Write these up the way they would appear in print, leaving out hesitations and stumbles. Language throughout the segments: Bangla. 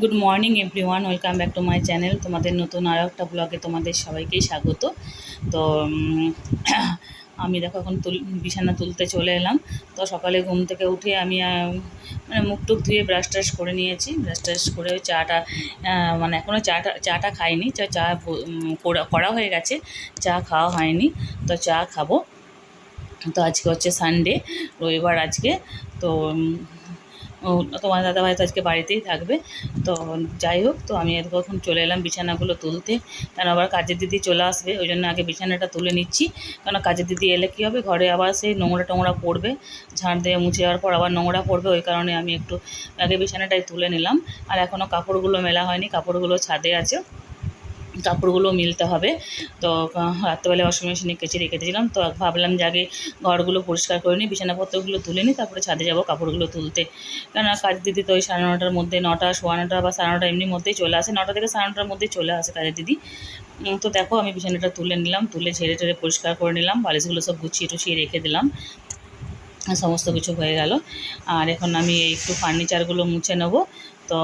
Good morning everyone, welcome back to my channel. তোমাদের নতুন আরও একটা ব্লগে তোমাদের সবাইকেই স্বাগত। তো আমি দেখো এখন বিছানা তুলতে চলে এলাম। তো সকালে ঘুম থেকে উঠে আমি মানে মুখ টুক ধুয়ে ব্রাশ ট্রাশ করে নিয়েছি। ব্রাশ ট্রাশ করে ওই চাটা মানে এখনও চাটা খাইনি। চা করা হয়ে গেছে, চা খাওয়া হয়নি। তো চা খাবো। তো আজকে হচ্ছে সানডে, রবিবার আজকে। তো তোমার দাদাভাই তো আজকে বাড়িতেই থাকবে। তো যাই হোক, তো আমি এখন চলে এলাম বিছানাগুলো তুলতে, কারণ আবার কাজের দিদি চলে আসবে। ওই জন্য আগে বিছানাটা তুলে নিচ্ছি, কারণ কাজের দিদি এলে কী হবে, ঘরে আবার সেই নোংরা টোংরা পড়বে, ঝাড় দিয়ে মুছে যাওয়ার পর আবার নোংরা পড়বে। ওই কারণে আমি একটু আগে বিছানাটাই তুলে নিলাম। আর এখনও কাপড়গুলো মেলা হয়নি, কাপড়গুলো ছাদে আছে, কাপড়গুলো মিলতে হবে। তো রাত্রেবেলা ওয়াশিং মেশিনে কেচে রেখে দিয়েছিলাম। তো ভাবলাম যে আগে ঘরগুলো পরিষ্কার করে নিই, বিছানাপত্রগুলো তুলে নিই, তারপরে ছাদে যাব কাপড়গুলো তুলতে। কেননা কাজের দিদি তো ওই 9:30টার মধ্যে, 9টা, 9:15 বা 9:30 এমনির মধ্যেই চলে আসে, 9টা থেকে 9:30টার মধ্যেই চলে আসে কাজের দিদি। তো দেখো আমি বিছানাটা তুলে নিলাম, তুলে ঝেড়ে টেড়ে পরিষ্কার করে নিলাম, বালিশগুলো সব গুছিয়ে টুছিয়ে রেখে দিলাম, সমস্ত কিছু হয়ে গেল। আর এখন আমি একটু ফার্নিচারগুলো মুছে নেব। তো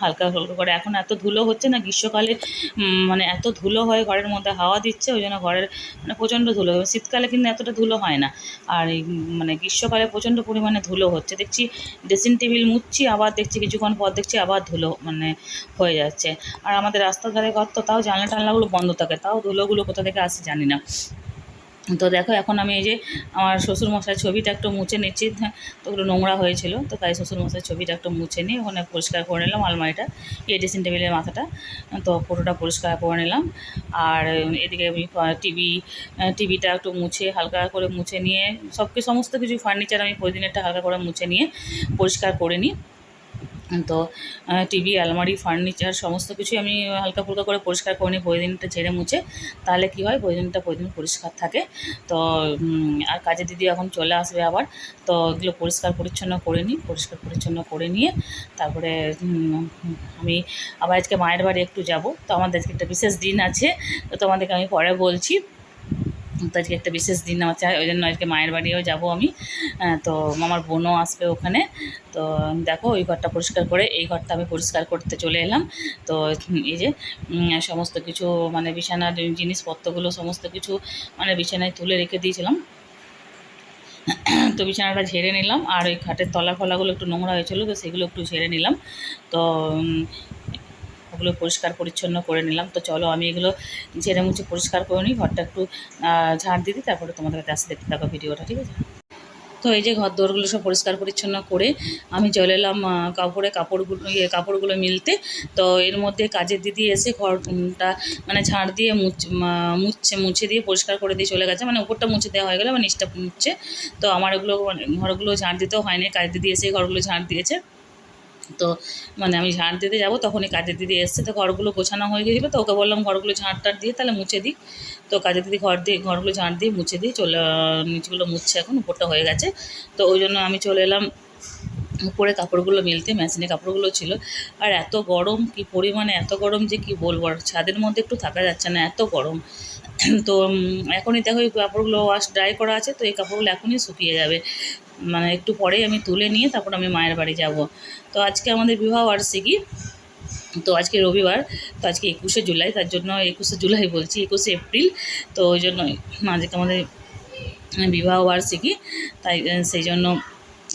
হালকা হালকা করে, এখন এত ধুলো হচ্ছে না গ্রীষ্মকালে, মানে এত ধুলো হয় ঘরের মধ্যে, হাওয়া দিচ্ছে ওই জন্য ঘরের মানে প্রচণ্ড ধুলো। শীতকালে কিন্তু এতটা ধুলো হয় না, আর এই মানে গ্রীষ্মকালে প্রচণ্ড পরিমাণে ধুলো হচ্ছে। দেখছি ড্রেসিং টেবিল মুছছি, আবার দেখছি কিছুক্ষণ পর দেখছি আবার ধুলো মানে হয়ে যাচ্ছে। আর আমাদের রাস্তার ধারে ঘর, তো তাও জানলা টানলাগুলো বন্ধ থাকে, তাও ধুলোগুলো কোথা থেকে আসে জানি না। তো দেখো এখন আমি এই যে আমার শ্বশুরমশাইয়ের ছবিটা একটু মুছে নিচ্ছি। তো ওগুলো নোংরা হয়েছিল, তো তাই শ্বশুরমশাইয়ের ছবিটা একটু মুছে নিয়ে ওখানে পরিষ্কার করে নিলাম আলমারিটা, এই ড্রেসিং টেবিলের মাথাটা। তো পুরোটা পরিষ্কার করে নিলাম। আর এদিকে আমি টিভিটা একটু মুছে হালকা করে মুছে নিয়ে সমস্ত কিছু ফার্নিচার আমি প্রতিদিনেরটা হালকা করে মুছে নিয়ে পরিষ্কার করে নিই। তো টিভি, আলমারি, ফার্নিচার সমস্ত কিছুই আমি হালকা ফুলকা করে পরিষ্কার করে নিই প্রতিদিনটা ঝেড়ে মুছে। তাহলে কী হয়, প্রতিদিন পরিষ্কার থাকে। তো আর কাজের দিদি এখন চলে আসবে আবার। তো এগুলো পরিষ্কার পরিচ্ছন্ন করে নিয়ে তারপরে আমি আবার আজকে মায়ের বাড়ি একটু যাব। তো আমাদের আজকে একটা বিশেষ দিন আছে, তো তোমাদেরকে আমি পরে বলছি। তো আজকে একটা বিশেষ দিন আছে, ওই জন্য আজকে মায়ের বাড়িও যাব আমি। তো আমার বোনও আসবে ওখানে। তো দেখো ওই ঘরটা পরিষ্কার করে এই ঘরটা আমি পরিষ্কার করতে চলে এলাম। তো এই যে সমস্ত কিছু মানে বিছানার জিনিসপত্রগুলো সমস্ত কিছু মানে বিছানায় তুলে রেখে দিয়েছিলাম। তো বিছানাটা ঝেড়ে নিলাম, আর ওই খাটের তলা ফলাগুলো একটু নোংরা হয়েছিলো, তো সেগুলো একটু ঝেড়ে নিলাম। তো ওগুলো পরিষ্কার পরিচ্ছন্ন করে নিলাম। তো চলো আমি এগুলো ঝেড়ে মুছে পরিষ্কার করে নিই, ঘরটা একটু ঝাড় দিয়ে দিই, তারপরে তোমাদের কাছে দেখতে থাকো ভিডিওটা, ঠিক আছে? তো এই যে ঘর দোরগুলো সব পরিষ্কার পরিচ্ছন্ন করে আমি চলে এলাম কাপড়গুলো মিলতে। তো এর মধ্যে কাজের দিদি এসে ঘরটা মানে ঝাড় দিয়ে মুছে দিয়ে পরিষ্কার করে দিয়ে চলে গেছে। মানে উপরটা মুছে দেওয়া হয়ে গেলে মানে নিচটা মুছছে। তো আমার এগুলো মানে ঘরগুলো ঝাড় দিতেও হয়নি, কাজের দিদি এসে ঘরগুলো ঝাড় দিয়েছে। তো মানে আমি ঝাড় দিতে যাবো, তখনই কাজের দিদি এসছে। তো ঘরগুলো গোছানো হয়ে গেছিলো, তো ওকে বললাম ঘরগুলো ঝাড় টাড় দিয়ে তাহলে মুছে দিই। তো কাজের দিদি ঘরগুলো ঝাড় দিয়ে মুছে দিয়ে নিচগুলো মুছছে, এখন উপরটা হয়ে গেছে। তো ওই জন্য আমি চলে এলাম উপরে কাপড়গুলো মেলতে, মেশিনে কাপড়গুলো ছিল। আর এত গরম, কি পরিমাণে এত গরম যে কি বলবো, আর ছাদের মধ্যে একটু থাকা যাচ্ছে না, এত গরম। তো এখনই দেখো এই কাপড়গুলো ড্রাই করা আছে, তো এই কাপড়গুলো এখনই শুকিয়ে যাবে। মানে একটু পরেই আমি তুলে নিয়ে তারপর আমি মায়ের বাড়ি যাব। তো আজকে আমাদের বিবাহ বার্ষিকী, তো আজকে রবিবার, তো আজকে 21শে জুলাই, তার জন্য 21শে জুলাই বলছি, 21শে এপ্রিল। তো ওই জন্য আজকে আমাদের বিবাহ বার্ষিকী, তাই সেই জন্য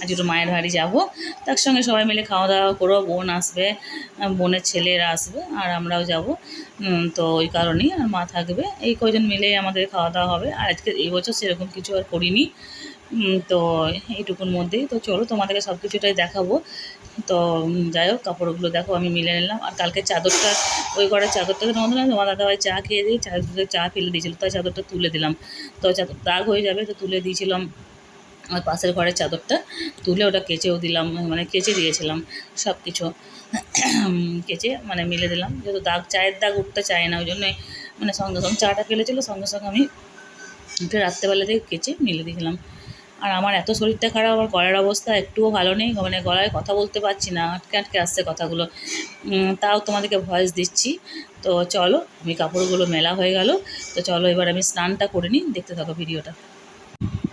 আজ একটু মায়ের বাড়ি যাবো। তার সঙ্গে সবাই মিলে খাওয়া দাওয়া করবো, বোন আসবে, বোনের ছেলেরা আসবে, আর আমরাও যাব। তো ওই কারণেই, আর মা থাকবে, এই কজন মিলেই আমাদের খাওয়া দাওয়া হবে। আর আজকে এই বছর সেরকম কিছু আর করিনি। তো এইটুকুর মধ্যেই তো চলো তোমাদেরকে সব কিছুটাই দেখাবো। তো যাই হোক, কাপড়গুলো দেখো আমি মিলে নিলাম। আর কালকে চাদরটা, ওই ঘরের চাদরটা মধ্যে না, তোমার দাদাভাই চা খেয়ে দিয়ে চা ফেলে দিয়েছিলো, তাই চাদরটা তুলে দিলাম। তো চাদর দাগ হয়ে যাবে, তো তুলে দিয়েছিলাম। আমার পাশের ঘরের চাদরটা তুলে ওটা কেচেও দিলাম, মানে কেচে দিয়েছিলাম সব কিছু কেচে মানে মিলে দিলাম, যেহেতু চায়ের দাগ উঠতে চায় না, ওই জন্যই মানে সঙ্গে সঙ্গে চাটা ফেলেছিলো, সঙ্গে সঙ্গে আমি একটু রাত্রেবেলা থেকে কেচে মিলে দিয়েছিলাম। আর আমার এত শরীরটা খারাপ, আমার গলার অবস্থা একটুও ভালো নেই, মানে গলায় কথা বলতে পারছি না, আটকে আটকে আসছে কথাগুলো। তাও তোমাদেরকে ভয়েস দিচ্ছি। তো চলো, আমি কাপড়গুলো মেলা হয়ে গেল, তো চলো এবার আমি স্নানটা করে নিই, দেখতে থাকো ভিডিওটা।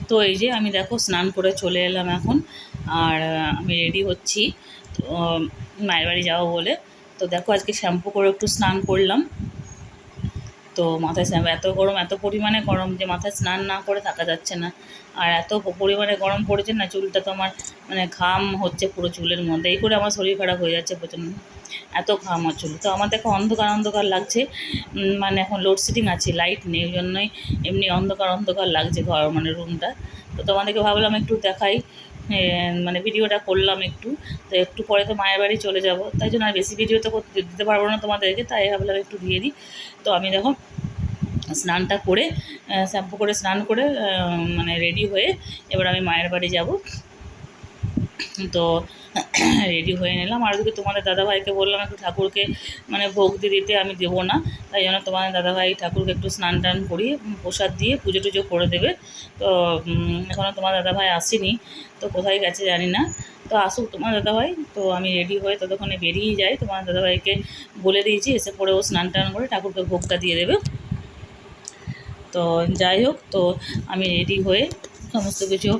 তো এই যে আমি দেখো স্নান করে চলে এলাম এখন, আর আমি রেডি হচ্ছি। তো মায়ের বাড়ি যাবো বলে। তো দেখো আজকে শ্যাম্পু করে একটু স্নান করলাম। তো মাথায় এত গরম, এত পরিমাণে গরম যে মাথায় স্নান না করে থাকা যাচ্ছে না। আর এত পরিমাণে গরম পড়েছে না, চুলটা তো আমার মানে ঘাম হচ্ছে পুরো চুলের মধ্যে, এই করে আমার শরীর খারাপ হয়ে যাচ্ছে প্রচণ্ড, এত ঘাম আমার চুল। তো আমার দেখো অন্ধকার অন্ধকার লাগছে, মানে এখন লোডশেডিং আছে, লাইট নেই, ওই জন্যই এমনি অন্ধকার অন্ধকার লাগছে ঘর, মানে রুমটা। তো তোমাদেরকে ভাবলাম একটু দেখাই, মানে ভিডিওটা করলাম একটু। তো একটু পরে তো মায়ের বাড়ি চলে যাব, তাই জন্য আর বেশি ভিডিও তো দিতে পারবো না তোমাদেরকে, তাই ভাবলাম একটু দিয়ে দিই। তো আমি দেখো স্নানটা করে, শ্যাম্পু করে স্নান করে মানে রেডি হয়ে এবার আমি মায়ের বাড়ি যাব। তো রেডি হয়ে নিলাম। আর ওদিকে তোমাদের দাদাভাইকে বললাম একটু ঠাকুরকে মানে ভোগ দিয়ে দিতে, আমি দেবো না, তাই জন্য তোমাদের দাদাভাই ঠাকুরকে একটু স্নান টান করিয়ে প্রসাদ দিয়ে পুজো টুজো করে দেবে। তো এখনও তোমার দাদাভাই আসেনি, তো কোথায় গেছে জানি না। তো আসুক তোমার দাদাভাই, তো আমি রেডি হয়ে ততক্ষণে বেরিয়ে যাই। তোমার দাদাভাইকে বলে দিয়েছি এসে পরে ও স্নান টান করে ঠাকুরকে ভোগটা দিয়ে দেবে। তো যাই হোক, তো আমি রেডি হয়ে সমস্ত কিছু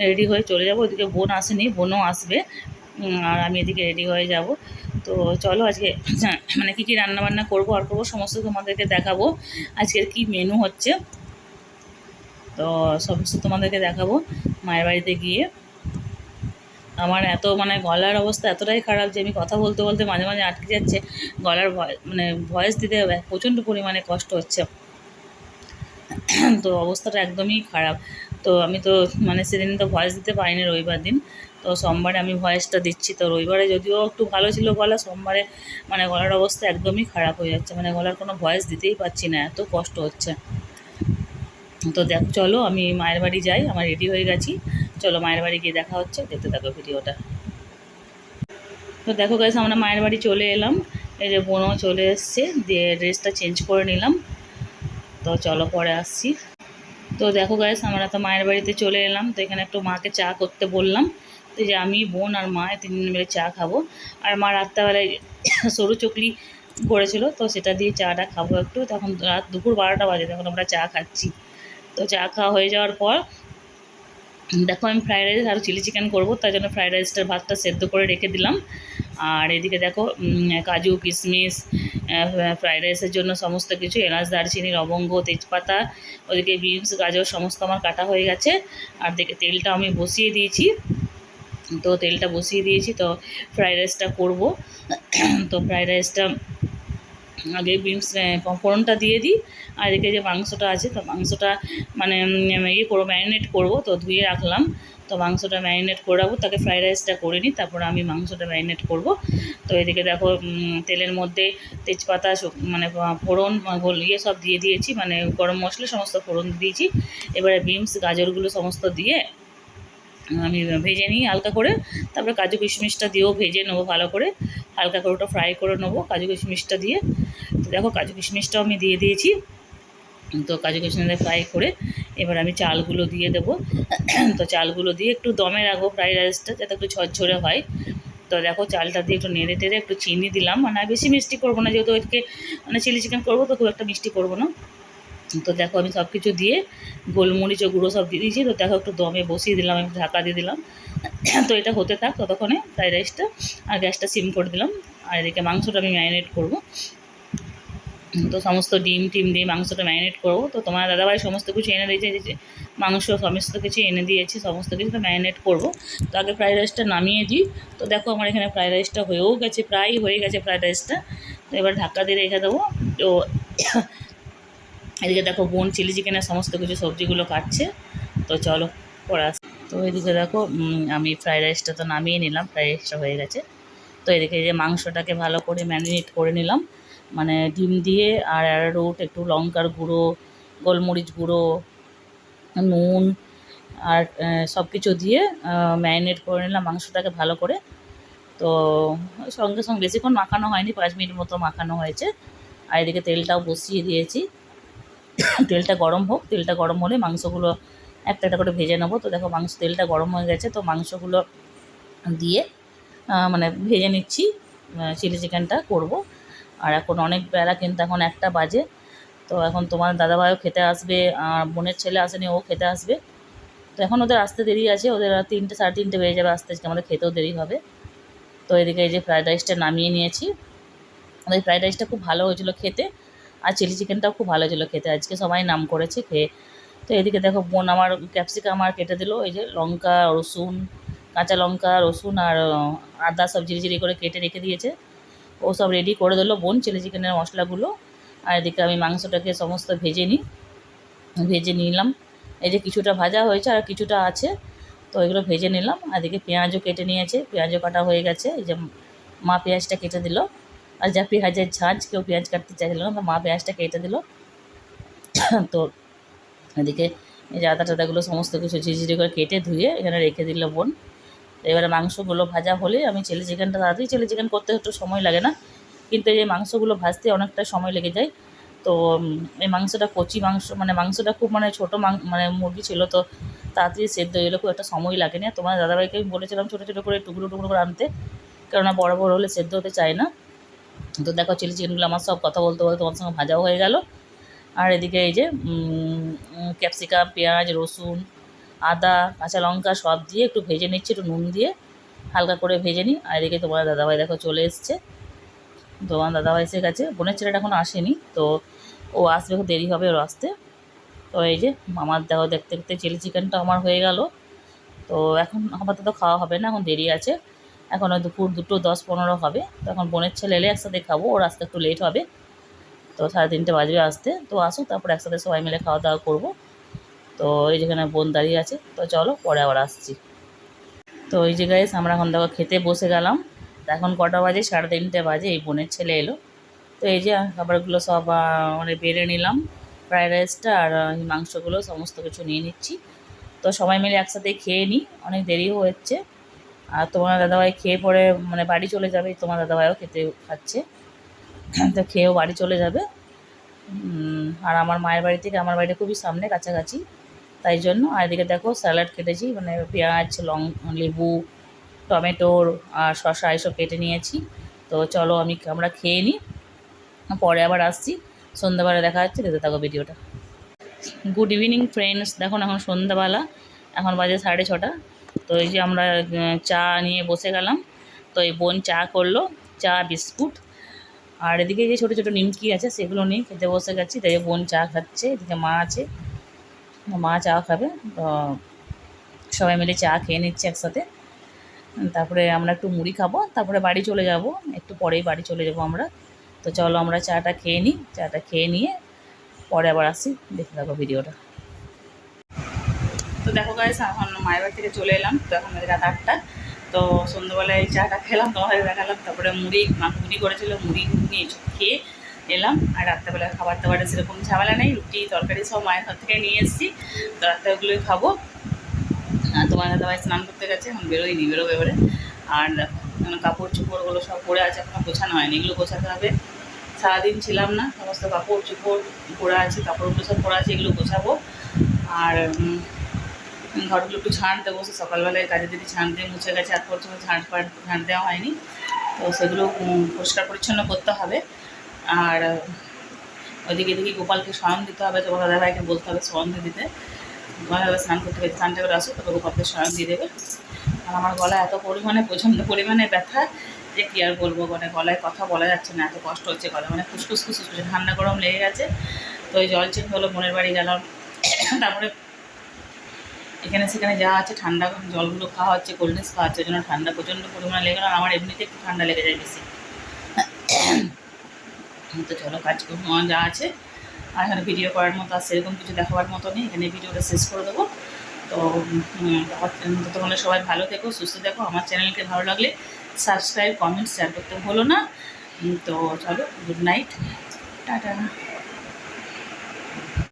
রেডি হয়ে চলে যাব। ওইদিকে বোন আসেনি, বোনও আসবে, আর আমি এদিকে রেডি হয়ে যাব। তো চলো আজকে মানে কী কী রান্নাবান্না করবো আর করবো সমস্ত তোমাদেরকে দেখাবো, আজকের কি মেনু হচ্ছে, তো সমস্ত তোমাদেরকে দেখাবো মায়ের বাড়িতে গিয়ে। আমার এত মানে গলার অবস্থা এতটাই খারাপ যে আমি কথা বলতে বলতে মাঝে মাঝে আটকে যাচ্ছে, গলার মানে ভয়েস দিতে প্রচণ্ড পরিমাণে কষ্ট হচ্ছে। তো অবস্থাটা একদমই খারাপ। তো আমি তো মানে সেদিন তো ভয়েস দিতে পারিনি রবিবার দিন, তো সোমবারে আমি ভয়েসটা দিচ্ছি। তো রবিবারে যদিও একটু ভালো ছিল গলা, সোমবারে মানে গলার অবস্থা একদমই খারাপ হয়ে যাচ্ছে, মানে গলার কোনো ভয়েস দিতেই পারছি না, এত কষ্ট হচ্ছে। তো দেখো চলো আমি মায়ের বাড়ি যাই, আমার রেডি হয়ে গেছি, চলো মায়ের বাড়ি গিয়ে দেখা হচ্ছে, দেখতে থাকো ভিডিওটা। তো দেখো গাইস আমরা মায়ের বাড়ি চলে এলাম, এই যে বোনও চলে এসছে, দিয়ে ড্রেসটা চেঞ্জ করে নিলাম। তো চলো পরে আসছি। তো দেখো গাইস আমরা তো মায়ের বাড়িতে চলে এলাম। তো এখানে একটু মাকে চা করতে বললাম, তো যে আমি বোন আর মা তিনজন মিলে চা খাবো। আর মা রাত্রেবেলায় সরু চকলি করেছিল, তো সেটা দিয়ে চাটা খাবো একটু। তখন রাত দুপুর 12টা বাজে, তখন আমরা চা খাচ্ছি। তো চা খাওয়া হয়ে যাওয়ার পর দেখো আমি ফ্রাইড রাইস আর চিলি চিকেন করবো, তার জন্য ফ্রাইড রাইসটার ভাতটা সেদ্ধ করে রেখে দিলাম। আর এদিকে দেখো কাজু কিশমিশ, ফ্রাইড রাইসের জন্য সমস্ত কিছু, এলাচ দারচিনি লবঙ্গ তেজপাতা, ওদিকে বিনস গাজর সমস্ত আমার কাটা হয়ে গেছে। আর দেখে তেলটা আমি বসিয়ে দিয়েছি, তো তেলটা বসিয়ে দিয়েছি, তো ফ্রাইড রাইসটা করবো। তো ফ্রাইড রাইসটা আগে বিনস ফোড়নটা দিয়ে দিই। আর এদিকে যে মাংসটা আছে, তো মাংসটা মানে ইয়ে করবো, ম্যারিনেট করবো, তো ধুয়ে রাখলাম। তো মাংসটা ম্যারিনেট করে রাখবো, তাকে ফ্রাইড রাইসটা করে নিই, তারপর আমি মাংসটা ম্যারিনেট করব। তো এদিকে দেখো তেলের মধ্যে তেজপাতা মানে ফোড়ন ইয়ে সব দিয়ে দিয়েছি, মানে গরম মশলা সমস্ত ফোড়ন দিয়েছি। এবারে বিনস গাজরগুলো সমস্ত দিয়ে আমি ভেজে নিই হালকা করে, তারপরে কাজু কিশমিশটা দিয়েও ভেজে নেবো ভালো করে, হালকা করে ওটা ফ্রাই করে নেবো কাজু কিশমিশটা দিয়ে। তো দেখো কাজু কিশমিশটাও আমি দিয়ে দিয়েছি। তো কাজু কিশমিশটা ফ্রাই করে এবার আমি চালগুলো দিয়ে দেবো। তো চালগুলো দিয়ে একটু দমে রাখবো ফ্রাইড রাইসটা, যাতে একটু ঝরঝরে হয়। তো দেখো চালটা দিয়ে একটু নেড়ে টেড়ে একটু চিনি দিলাম, মানে বেশি মিষ্টি করবো না, যেহেতু ওইদিকে মানে চিলি চিকেন করবো, তো খুব একটা মিষ্টি করবো না। তো দেখো আমি সব কিছু দিয়ে গোলমরিচ ও গুঁড়ো সব দিয়ে দিয়েছি। তো দেখো একটু দমে বসিয়ে দিলাম, একটু ঢাকা দিয়ে দিলাম। তো এটা হতে থাক ততক্ষণে ফ্রাইড রাইসটা, আর গ্যাসটা সিম করে দিলাম। আর এদিকে মাংসটা আমি ম্যারিনেট করবো। তো সমস্ত ডিম টিম দিয়ে মাংসটা ম্যারিনেট করবো। তো তোমার দাদাভাই সমস্ত কিছু এনে দিয়েছে, যে মাংস সমস্ত কিছু এনে দিয়েছি, সমস্ত কিছু তো ম্যারিনেট করবো। তো আগে ফ্রাইড রাইসটা নামিয়ে দিই। তো দেখো আমার এখানে ফ্রাইড রাইসটা হয়েও গেছে, প্রায় হয়ে গেছে ফ্রাইড রাইসটা। তো এবার ঢাকা দিয়ে রেখে দেবো। তো এদিকে দেখো বোন চিলি চিকেনের সমস্ত কিছু সবজিগুলো কাটছে। তো চলো পরে আস। তো এদিকে দেখো আমি ফ্রাইড রাইসটা তো নামিয়ে নিলাম, ফ্রাইড রাইসটা হয়ে গেছে। তো এদিকে যে মাংসটাকে ভালো করে ম্যারিনেট করে নিলাম, মানে ডিম দিয়ে আর অ্যারারুট, একটু লঙ্কার গুঁড়ো, গোলমরিচ গুঁড়ো, নুন আর সব কিছু দিয়ে ম্যারিনেট করে নিলাম মাংসটাকে ভালো করে। তো সঙ্গে সঙ্গে বেশিক্ষণ মাখানো হয়নি, 5 মিনিট মতো মাখানো হয়েছে। আর এদিকে তেলটাও বসিয়ে দিয়েছি, তেলটা গরম হোক, তেলটা গরম হলে মাংসগুলো একটা একটা করে ভেজে নেবো। তো দেখো তেলটা গরম হয়ে গেছে, তো মাংসগুলো দিয়ে মানে ভেজে নিচ্ছি, চিলি চিকেনটা করব। আর এখন অনেক বেলা, কিন্তু এখন 1টা বাজে। তো এখন তোমার দাদাভাইও খেতে আসবে, আর বোনের ছেলে আসেনি, ও খেতে আসবে। তো এখন ওদের আসতে দেরি আছে, ওদের 3টে 3:30 বেজে যাবে আসতে, আজকে আমাদের খেতেও দেরি হবে। তো এদিকে এই যে ফ্রায়েড রাইসটা নামিয়ে নিয়েছি। ওই ফ্রায়েড রাইসটা খুব ভালো হয়েছিলো খেতে, আর চিলি চিকেনটাও খুব ভালো ছিল খেতে, আজকে সবাই নাম করেছে খেয়ে। তো এদিকে দেখো বোন আমার ক্যাপসিকাম আর কেটে দিল, এই যে লঙ্কা রসুন, কাঁচা লঙ্কা রসুন আর আদা সব ঝিরি করে কেটে রেখে দিয়েছে। ও সব রেডি করে দিল বোন চিলি চিকেনের মশলাগুলো। আর এদিকে আমি মাংসটাকে সমস্ত ভেজে নিলাম। এই যে কিছুটা ভাজা হয়েছে আর কিছুটা আছে, তো এগুলো ভেজে নিলাম। আর এদিকে পেঁয়াজও কেটে নিয়েছে, পেঁয়াজও কাটা হয়ে গেছে। এই যে মা পেঁয়াজটা কেটে দিল, আর যা পেঁয়াজের ঝাঁঝ, কেউ পেঁয়াজ কাটতে চাইছিল না, তো মা পেঁয়াজটা কেটে দিল। তো এদিকে এই যে আদা টাদাগুলো সমস্ত কিছু ঝিঝিরি করে কেটে ধুয়ে এখানে রেখে দিল বোন। এবারে মাংসগুলো ভাজা হলে আমি চিলি চিকেনটা, তাড়াতাড়ি চিলি চিকেন করতে একটু সময় লাগে না, কিন্তু এই মাংসগুলো ভাজতে অনেকটা সময় লেগে যায়। তো এই মাংসটা কচি মাংস, মানে মাংসটা খুব মানে ছোটো মানে মুরগি ছিল, তো তাড়াতাড়ি সেদ্ধ হয়ে গেলো, খুব একটা সময় লাগে না। তোমার দাদাভাইকে আমি বলেছিলাম ছোটো ছোটো করে টুকরো করে আনতে, কেননা বড় হলে সেদ্ধ হতে চায় না। তো দেখো চিলি চিকেনগুলো আমার সব কথা বলতে তোমার সঙ্গে ভাজাও হয়ে গেল। আর এদিকে এই যে ক্যাপসিকাম, পেঁয়াজ, রসুন, আদা, কাঁচা লঙ্কা সব দিয়ে একটু ভেজে নিচ্ছি, একটু নুন দিয়ে হালকা করে ভেজে নিই। আর এদিকে তোমার দাদাভাই দেখো চলে এসছে, তোমার দাদাভাই এসে গেছে, বোনের ছেলেটা এখনও আসেনি, তো ও আসবে, খুব দেরি হবে ওর আসতে। তো এই যে আমার দেখো দেখতে দেখতে চিলি চিকেনটা আমার হয়ে গেল। তো এখন আপাতত খাওয়া হবে না, এখন দেরি আছে, এখন ওই দুপুর 2:10-15 হবে। তো এখন বোনের ছেলে এলে একসাথে খাবো, ওর আসতে একটু লেট হবে, তো 3:30 বাজবে আসতে। তো আসুক, তারপর একসাথে সবাই মিলে খাওয়া দাওয়া করবো। তো এই যেখানে বোন দাঁড়িয়ে আছে, তো চলো পরে আবার আসছি। তো এই যে গাইস আমরা এখন দেখো খেতে বসে গেলাম। তো এখন কটা বাজে, 3:30 বাজে, এই বোনের ছেলে এলো। তো এই যে খাবারগুলো সব মানে বেড়ে নিলাম, ফ্রায়েড রাইসটা আর মাংসগুলো সমস্ত কিছু নিয়ে নিচ্ছি। তো সবাই মিলে একসাথে খেয়ে নিই, অনেক দেরিও হচ্ছে। আর তোমার দাদাভাই খেয়ে পরে মানে বাড়ি চলে যাবে, তোমার দাদাভাইও খাচ্ছে, তো খেয়েও বাড়ি চলে যাবে। আর আমার মায়ের বাড়ি থেকে আমার বাড়িটা খুবই সামনে, কাছাকাছি, তাই জন্য। আর এদিকে দেখো স্যালাড কেটেছি, মানে পেঁয়াজ, লেবু, টমেটোর আর শসা এসব কেটে নিয়েছি। তো চলো আমরা খেয়ে নিই, পরে আবার আসছি। সন্ধ্যাবেলা দেখা যাচ্ছে, দেখতে থাকো ভিডিওটা। গুড ইভিনিং ফ্রেন্ডস, দেখুন এখন সন্ধ্যাবেলা, এখন বাজে 6:30। তো এই যে আমরা চা নিয়ে বসে গেলাম। তো এই বোন চা করলো, চা বিস্কুট, আর এদিকে যে ছোটো ছোটো নিমকি আছে সেগুলো নিয়ে খেতে বসে গেছি। তাই বোন চা খাচ্ছে, এদিকে মা আছে, মা চা খাবে। তো সবাই মিলে চা খেয়ে নিচ্ছে একসাথে। তারপরে আমরা একটু মুড়ি খাবো, তারপরে বাড়ি চলে যাব, একটু পরেই বাড়ি চলে যাব আমরা। তো চলো আমরা চাটা খেয়ে নিই, চাটা খেয়ে নিয়ে পরে আবার আসি, দেখতে থাকো ভিডিওটা। তো দেখো গাইস এখন মায়ের বাড়ি থেকে চলে এলাম, তো এখন রাত 8টা। তো সন্ধ্যাবেলায় চাটা খেলাম, তোমাদের দেখালাম, তারপরে মুড়ি করেছিল, মুড়ি নিয়ে খেয়ে এলাম। আর রাত্রেবেলা খাবার দাবারে সেরকম ঝামেলা নেই, রুটি তরকারি সব মায়ের হাত থেকে নিয়ে এসেছি, তো রাত্রে ওগুলোই খাবো। আর তোমার দাদাভাই স্নান করতে গেছে, এখন বেরোবে এবারে। আর কাপড় চোপড়গুলো সব পরে আছে, এখনো গোছানো হয়নি, এগুলো গোছাতে হবে। সারাদিন ছিলাম না, সমস্ত কাপড় চোপড় পরে আছে, কাপড়গুলো সব পরে আছে, এগুলো গোছাবো। আর ঘরগুলো একটু ঝাঁট দেবো, সকালবেলায় কাজে দিদি ঝাঁট দিয়ে মুছে গেছে, আর পর ঝাঁট দেওয়া হয়নি, তো সেগুলো পরিষ্কার পরিচ্ছন্ন করতে হবে। আর ওইদিকে গোপালকে শয়ন দিতে হবে, তোমার দাদাভাইকে বলতে হবে শয়ন দিতে। তোমার দাদা স্নান করতে গেছে, স্নানটা করে আসো, তবে গোপালকে শয়ন দিয়ে দেবে। আর আমার গলা এত প্রচণ্ড পরিমাণে ব্যথা যে কী আর বলবো, মানে গলায় কথা বলা যাচ্ছে না, এত কষ্ট হচ্ছে গলা, মানে ফুসফুস ঠান্ডা গরম লেগে গেছে। তো ওই জল চেঞ্জ হলো, বোনের বাড়ি গেলাম, তারপরে এখানে সেখানে যা আছে ঠান্ডা জলগুলো খাওয়া হচ্ছে, কোল্ড ড্রিঙ্কস খাওয়া হচ্ছে, ওই জন্য ঠান্ডা প্রচণ্ড পরিমাণে লেগে গেল। আর আমার এমনিতে একটু ঠান্ডা লেগে যায় বেশি। তো চলো কাজকর্ম যা আছে, আর এখানে ভিডিও করার মতো আর সেরকম কিছু দেখাবার মতো নেই, এখানে ভিডিওটা শেষ করে দেবো। তো তোমরা সবাই ভালো থেকো, সুস্থ থেকো, আমার চ্যানেলকে ভালো লাগলে সাবস্ক্রাইব, কমেন্ট, শেয়ার করতে ভুলো না। তো চলো, গুড নাইট, টাটা।